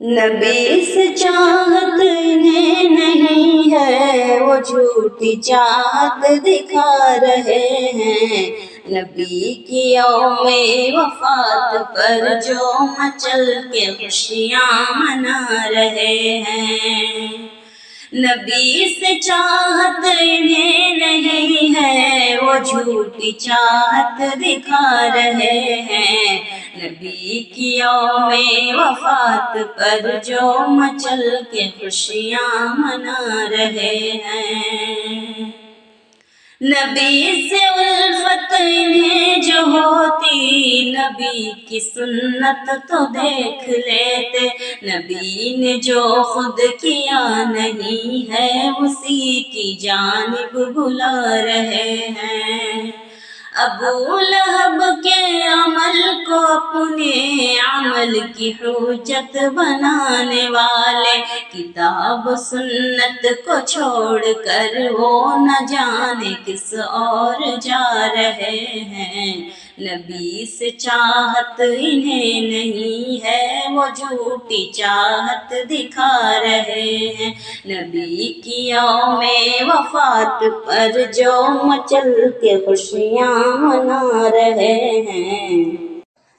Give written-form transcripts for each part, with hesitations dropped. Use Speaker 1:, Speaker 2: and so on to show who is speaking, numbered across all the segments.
Speaker 1: نبی سے چاہت انہیں نہیں ہے، وہ جھوٹی چاہت دکھا رہے ہیں۔ نبی کی یوم وفات پر جو مچل کے خوشیاں منا رہے ہیں۔ نبی سے چاہت انہیں نہیں ہے، وہ جھوٹی چاہت دکھا رہے ہیں۔ نبی کی یوم وفات پر جو مچل کے خوشیاں منا رہے ہیں۔ نبی سے الفت انہیں جو ہوتی، نبی کی سنت تو دیکھ لیتے۔ نبی نے جو خود کیا نہیں ہے، اسی کی جانب بلا رہے ہیں۔ ابو لہب کے عمل کو اپنے عمل کی حجت بنانے والے، کتاب سنت کو چھوڑ کر وہ نہ جانے کس اور جا رہے ہیں۔ نبی سے چاہت انہیں نہیں ہے، وہ جھوٹی چاہت دکھا رہے ہیں۔ نبی کی یوم وفات پر جو مچل کے خوشیاں منا رہے ہیں۔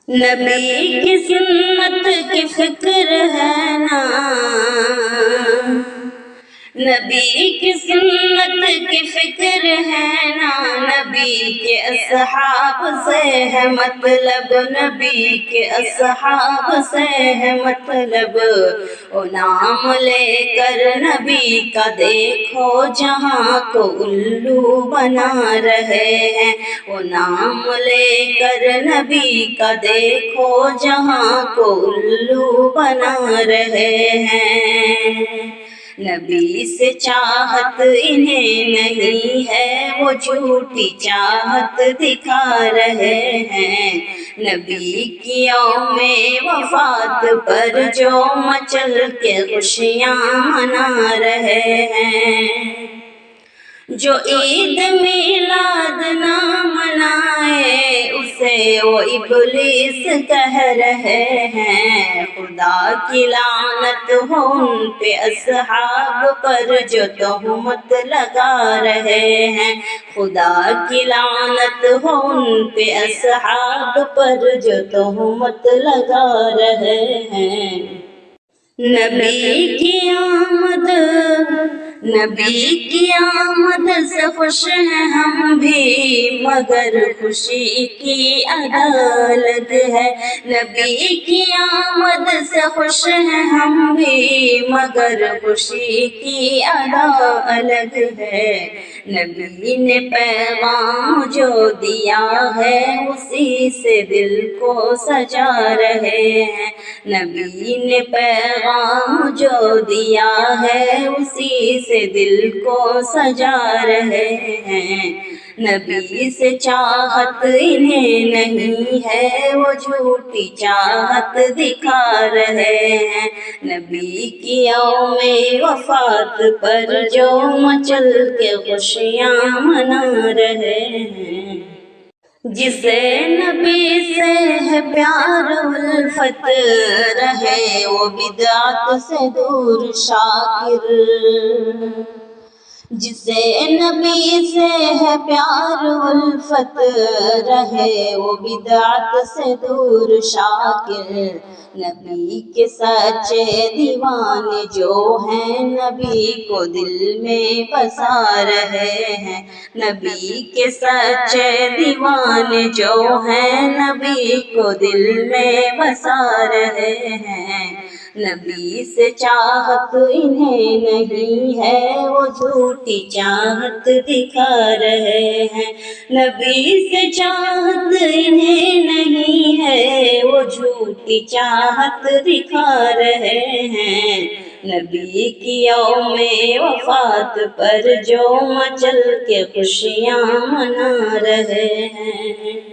Speaker 1: نبی کی سنت کی فکر ہے نا، نبی کی سنت کی فکر ہے نا، نبی کے اصحاب سے ہے مطلب، نبی کے اصحاب سے ہے مطلب۔ وہ نام لے کر نبی کا دیکھو جہاں کو الو بنا رہے ہیں۔ وہ نام لے کر نبی کا دیکھو جہاں کو الو بنا رہے ہیں۔ نبی سے چاہت انہیں نہیں ہے، وہ جھوٹی چاہت دکھا رہے ہیں۔ نبی کی یوم وفات پر جو مچل کے خوشیاں منا رہے ہیں۔ جو عید میلاد نہ منائے، اسے وہ ابلیس کہہ رہے ہیں۔ خدا کی لعنت ہو ان پہ اصحاب پر جو تہمت لگا رہے ہیں۔ خدا کی لعنت ہو ان پہ اصحاب پر جو تہمت لگا رہے ہیں۔ نبی کی آمد، نبی کی آمد سے خوش ہیں ہم بھی، مگر خوشی کی ادا الگ ہے۔ نبی کی آمد سے خوش ہیں ہم بھی، مگر خوشی کی ادا الگ ہے۔ نبی نے پیغام جو دیا ہے، اسی سے دل کو سجا رہے ہیں۔ نبی نے پیغام جو دیا ہے، اسی سے دل کو سجا رہے ہیں۔ نبی سے چاہت انہیں نہیں ہے، وہ جھوٹی چاہت دکھا رہے ہیں۔ نبی کی یوم وفات پر جو مچل کے خوشیاں منا رہے ہیں۔ جسے نبی سے ہے پیار الفت، رہے وہ بدعت سے دور شاکر۔ جسے نبی سے ہے پیار الفت، رہے وہ بدعت سے دور شاکر۔ نبی کے سچے دیوانے جو ہیں، نبی کو دل میں بسا رہے ہیں۔ نبی کے سچے دیوانے جو ہیں، نبی کو دل میں بسا رہے ہیں۔ نبی سے چاہت انہیں نہیں ہے، وہ جھوٹی چاہت دکھا رہے ہیں۔ نبی سے چاہت انہیں نہیں ہے، وہ جھوٹی چاہت دکھا رہے ہیں۔ نبی کی یوم وفات پر جو مچل کے خوشیاں منا رہے ہیں۔